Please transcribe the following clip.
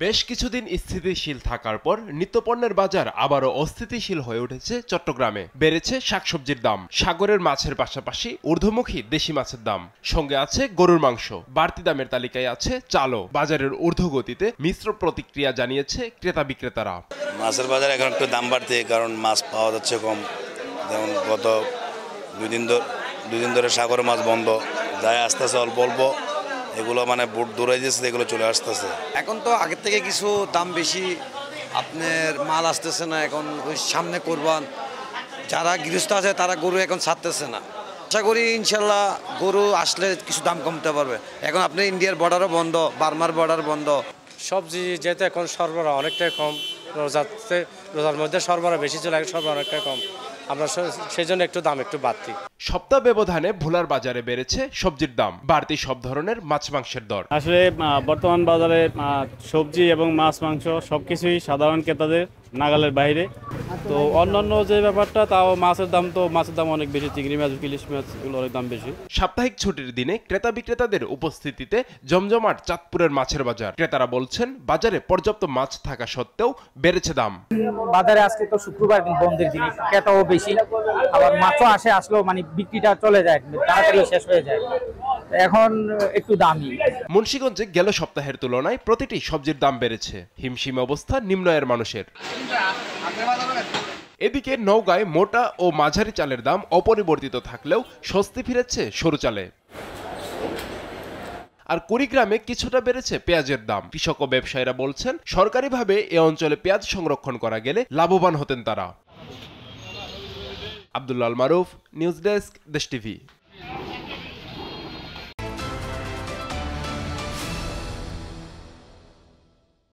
বেশ কিছুদিন স্থিতিশীল থাকার পর নিত্যপণ্যের বাজার আবারও অস্থিতিশীল হয়ে উঠেছে চট্টগ্রামে। বেড়েছে শাকসবজির দাম, সাগরের মাছের পাশাপাশি ঊর্ধ্বমুখী দেশি মাছের দাম, সঙ্গে আছে গরুর মাংস। বাড়তি দামের তালিকায় আছে চালও। বাজারের ঊর্ধ্বগতিতে মিশ্র প্রতিক্রিয়া জানিয়েছে ক্রেতা বিক্রেতারা। মাছের বাজারে এখন একটু দাম বাড়তে, কারণ মাছ পাওয়া যাচ্ছে কম। যেমন গত দুই দিন ধরে সাগরের মাছ বন্ধ, যায় আসতেছে অল্প অল্প, এগুলো মানে বুট দৌড়াই দিয়েছে, এগুলো চলে আসতেছে। এখন তো আগের থেকে কিছু দাম বেশি, আপনার মাল আসতেছে না। এখন ওই সামনে কোরবান, যারা গৃহস্থ আছে তারা গরু এখন ছাড়তেছে না। আশা করি ইনশাল্লাহ গরু আসলে কিছু দাম কমতে পারবে। এখন আপনি ইন্ডিয়ার বর্ডারও বন্ধ, বার্মার বর্ডার বন্ধ। সবজি যেহেতু এখন সরবরাহ অনেকটাই কম, রোজার মধ্যে সরবরাহ বেশি ছিল, এখন সরবরাহ অনেকটাই কম, আমরা সেই জন্য একটু দাম একটু বাড়তি। সপ্তাহ ব্যবধানে ভোলার বাজারে বেড়েছে সবজির দাম, বাড়তি সব ধরনের মাছ মাংসের দর। আসলে বর্তমান বাজারে সবজি এবং মাছ মাংস সবকিছুই সাধারণ ক্রেতাদের নাগালের বাইরে। তো অন্যান্য যে ব্যাপারটা, তাও মাছের দাম অনেক বেশি, চিংড়ি মাছ, ইলিশ মাছ, এগুলো অনেক দাম বেশি। সাপ্তাহিক ছুটির দিনে ক্রেতা বিক্রেতাদের উপস্থিতিতে জমজমাট চাঁদপুরের মাছের বাজার। ক্রেতারা বলছেন, বাজারে পর্যাপ্ত মাছ থাকা সত্ত্বেও বেড়েছে দাম। বাজারে আজকে তো শুক্রবার বন্ধের দিন, ক্রেতাও বেশি, আবার মাছও আসলেও মানে বিক্রিটা চলে যায়, তাড়াতাড়ি শেষ হয়ে যায়, এখন একটু দামি। মুন্সিগঞ্জে গেল সপ্তাহের তুলনায় প্রতিটি সবজির দাম বেড়েছে। হিমশিম অবস্থা নিম্ন আয়ের মানুষের। এদিকে নওগাঁয় মোটা ও মাঝারি চালের দাম অপরিবর্তিত থাকলেও স্বস্তি ফিরেছে সরু চালে। আর কুড়িগ্রামে কিছুটা বেড়েছে পেঁয়াজের দাম। কৃষক ও ব্যবসায়ীরা বলছেন, সরকারিভাবে এ অঞ্চলে পেঁয়াজ সংরক্ষণ করা গেলে লাভবান হতেন তারা। আব্দুল্লাহ আল মারুফ, নিউজ ডেস্ক, দেশ টিভি।